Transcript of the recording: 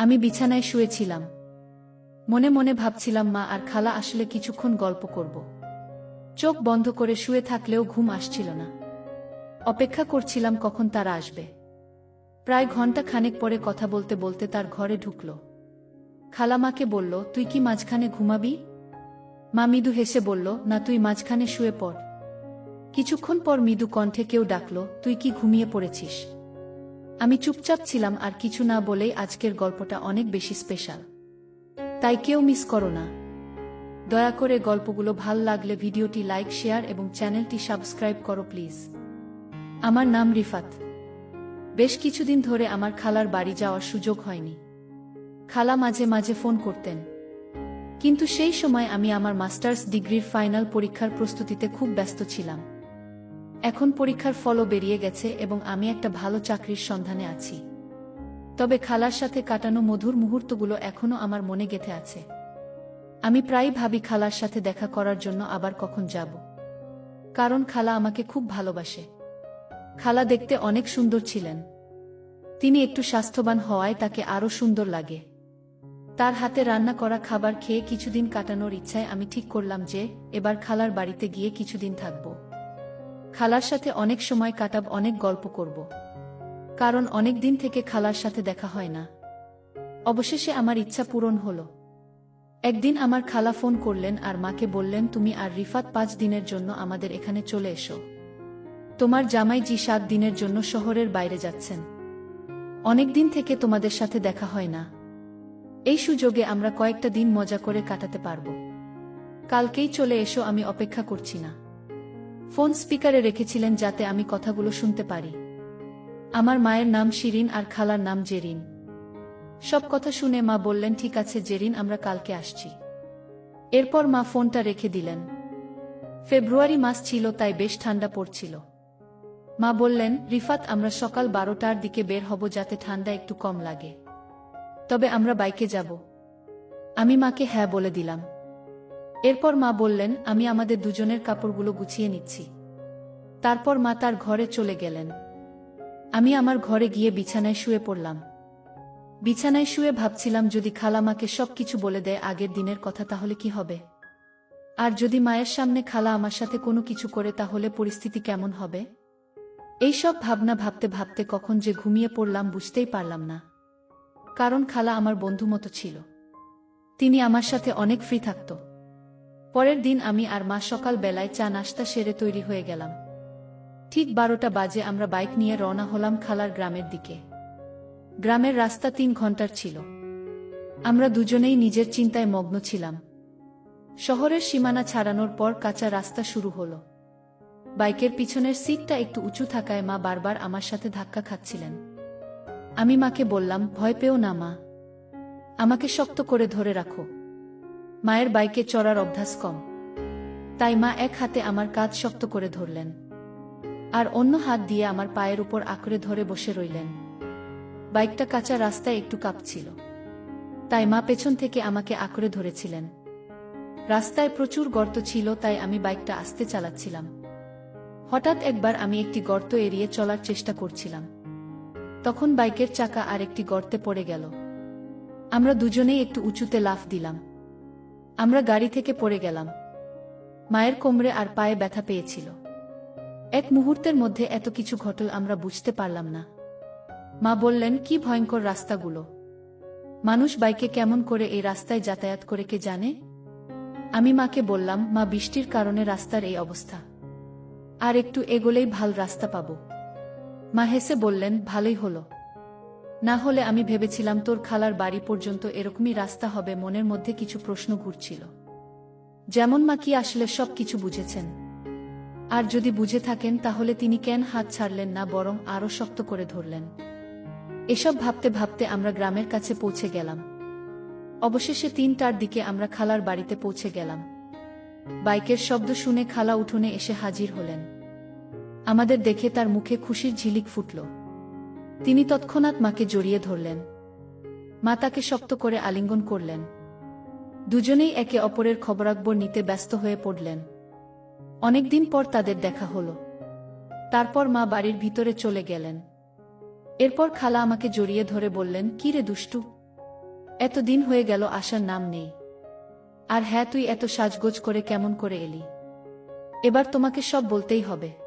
আমি বিছানায় শুয়েছিলাম। মনে মনে ভাবছিলাম মা আর খালা আসলে কিছুক্ষণ গল্প করব। চোখ বন্ধ করে শুয়ে থাকলেও ঘুম আসছিল না। অপেক্ষা করছিলাম কখন তারা আসবে। প্রায় ঘন্টা খানেক পরে কথা বলতে বলতে তার ঘরে ঢুকল। খালা মাকে বলল, তুই কি মাঝখানে ঘুমাবি? মা মৃদু হেসে বলল, না, তুই মাঝখানে শুয়ে পড়। কিছুক্ষণ পর মৃদু কণ্ঠে কেউ ডাকল, তুই কি ঘুমিয়ে পড়েছিস? আমি চুপচাপ ছিলাম আর কিছু না বলেই আজকের গল্পটা অনেক বেশি স্পেশাল। তাই কেউ মিস করো না। দয়া করে গল্পগুলো ভাল লাগলে ভিডিওটি লাইক, শেয়ার এবং চ্যানেলটি সাবস্ক্রাইব করো প্লিজ। আমার নাম রিফাত। বেশ কিছুদিন ধরে আমার খালার বাড়ি যাওয়ার সুযোগ হয়নি। খালা মাঝে মাঝে ফোন করতেন, কিন্তু সেই সময় আমি আমার মাস্টার্স ডিগ্রির ফাইনাল পরীক্ষার প্রস্তুতিতে খুব ব্যস্ত ছিলাম। এখন পরীক্ষার ফলও বেরিয়ে গেছে এবং আমি একটা ভালো চাকরির সন্ধানে আছি। তবে খালার সাথে কাটানো মধুর মুহূর্তগুলো এখনো আমার মনে গেঁথে আছে। আমি প্রায়ই ভাবি খালার সাথে দেখা করার জন্য আবার কখন যাব। কারণ খালা আমাকে খুব ভালোবাসে। খালা দেখতে অনেক সুন্দর ছিলেন। তিনি একটু স্বাস্থ্যবান হওয়ায় তাকে আরও সুন্দর লাগে। তার হাতে রান্না করা খাবার খেয়ে কিছুদিন কাটানোর ইচ্ছায় আমি ঠিক করলাম যে এবার খালার বাড়িতে গিয়ে কিছুদিন থাকব। খালার সাথে অনেক সময় কাটাব, অনেক গল্প করব। কারণ অনেক দিন থেকে খালার সাথে দেখা হয় না। অবশেষে আমার ইচ্ছা পূরণ হলো। একদিন আমার খালা ফোন করলেন আর মাকে বললেন, তুমি আর রিফাত 5 দিনের জন্য আমাদের এখানে চলে এসো। তোমার জামাই জি 7 দিনের জন্য শহরের বাইরে যাচ্ছেন। অনেক দিন থেকে তোমাদের সাথে দেখা হয় না। এই সুযোগে আমরা কয়েকটা দিন মজা করে কাটাতে পারব। কালকেই চলে এসো, আমি অপেক্ষা করছি না। ফোন স্পিকারে রেখেছিলেন যাতে আমি কথাগুলো শুনতে পারি। আমার মায়ের নাম শিরিন আর খালার নাম জেরিন। সব কথা শুনে মা বললেন, ঠিক আছে জেরিন, আমরা কালকে আসছি। এরপর মা ফোনটা রেখে দিলেন। ফেব্রুয়ারি মাস ছিল, তাই বেশ ঠান্ডা পড়ছিল। মা বললেন, রিফাত, আমরা সকাল 12টার দিকে বের হব যাতে ঠান্ডা একটু কম লাগে। তবে আমরা বাইকে যাব। আমি মাকে হ্যাঁ বলে দিলাম। এরপর মা বললেন, আমি আমাদের দুজনের কাপড়গুলো গুছিয়ে নিচ্ছি। তারপর মা তার ঘরে চলে গেলেন। আমি আমার ঘরে গিয়ে বিছানায় শুয়ে পড়লাম। বিছানায় শুয়ে ভাবছিলাম, যদি খালা মাকে সবকিছু বলে দেয় আগের দিনের কথা, তাহলে কি হবে? আর যদি মায়ের সামনে খালা আমার সাথে কোনো কিছু করে, তাহলে পরিস্থিতি কেমন হবে? এইসব ভাবনা ভাবতে ভাবতে কখন যে ঘুমিয়ে পড়লাম বুঝতেই পারলাম না। কারণ খালা আমার বন্ধু মতো ছিল। তিনি আমার সাথে অনেক ফ্রি থাকত। পরের দিন আমি আর মা সকাল বেলায় চা নাস্তা সেরে তৈরি হয়ে গেলাম। ঠিক 12টা বাজে আমরা বাইক নিয়ে রওনা হলাম খালার গ্রামের দিকে। গ্রামের রাস্তা 3 ঘন্টার ছিল। আমরা দুজনেই নিজের চিন্তায় মগ্ন ছিলাম। শহরের সীমানা ছাড়ানোর পর কাঁচা রাস্তা শুরু হলো। বাইকের পিছনের সিটটা একটু উঁচু থাকায় মা বারবার আমার সাথে ধাক্কা খাচ্ছিলেন। আমি মাকে বললাম, ভয় পেও না মা, আমাকে শক্ত করে ধরে রাখো। মায়ের বাইকে চড়ার অভ্যাস কম, তাই মা এক হাতে আমার কাঁধ শক্ত করে ধরলেন আর অন্য হাত দিয়ে আমার পায়ের উপর আঁকড়ে ধরে বসে রইলেন। বাইকটা কাঁচা রাস্তায় একটু কাঁপছিল, তাই মা পেছন থেকে আমাকে আঁকড়ে ধরেছিলেন। রাস্তায় প্রচুর গর্ত ছিল, তাই আমি বাইকটা আস্তে চালাচ্ছিলাম। হঠাৎ একবার আমি একটি গর্ত এড়িয়ে চলার চেষ্টা করছিলাম। তখন বাইকের চাকা আর একটি গর্তে পড়ে গেল। আমরা দুজনেই একটু উঁচুতে লাফ দিলাম। আমরা গাড়ি থেকে পড়ে গেলাম। মায়ের কোমরে আর পায়ে ব্যথা পেয়েছিল। এক মুহূর্তের মধ্যে এত কিছু ঘটল আমরা বুঝতে পারলাম না। মা বললেন, কি ভয়ঙ্কর রাস্তাগুলো! মানুষ বাইকে কেমন করে এই রাস্তায় যাতায়াত করে কে জানে? আমি মাকে বললাম, মা, বৃষ্টির কারণে রাস্তার এই অবস্থা। আর একটু এগোলেই ভাল রাস্তা পাবো। মা হেসে বললেন, ভালোই হলো। না হলে আমি ভেবেছিলাম তোর খালার বাড়ি পর্যন্ত এরকমই রাস্তা হবে। মনের মধ্যে কিছু প্রশ্ন ঘুরছিল, যেমন মা কি আসলে সব কিছু বুঝেছেন? আর যদি বুঝে থাকেন, তাহলে তিনি কেন হাত ছাড়লেন না, বরং আরো শক্ত করে ধরলেন? এসব ভাবতে ভাবতে আমরা গ্রামের কাছে পৌঁছে গেলাম। অবশেষে 3টার দিকে আমরা খালার বাড়িতে পৌঁছে গেলাম। বাইকের শব্দ শুনে খালা উঠোনে এসে হাজির হলেন। আমাদের দেখে তার মুখে খুশির ঝিলিক ফুটল। তিনি তৎক্ষণাৎ মাকে জড়িয়ে ধরলেন। মা তাকে শক্ত করে আলিঙ্গন করলেন। দুজনেই একে অপরের খবরাখবর নিতে ব্যস্ত হয়ে পড়লেন। অনেকদিন পর তাদের দেখা হলো। তারপর মা বাড়ির ভিতরে চলে গেলেন। এরপর খালা আমাকে জড়িয়ে ধরে বললেন, কি রে দুষ্টু, এত দিন হয়ে গেল আসার নাম নেই। আর হ্যাঁ, তুই এত সাজগোজ করে কেমন করে এলি? এবার তোমাকে সব বলতেই হবে।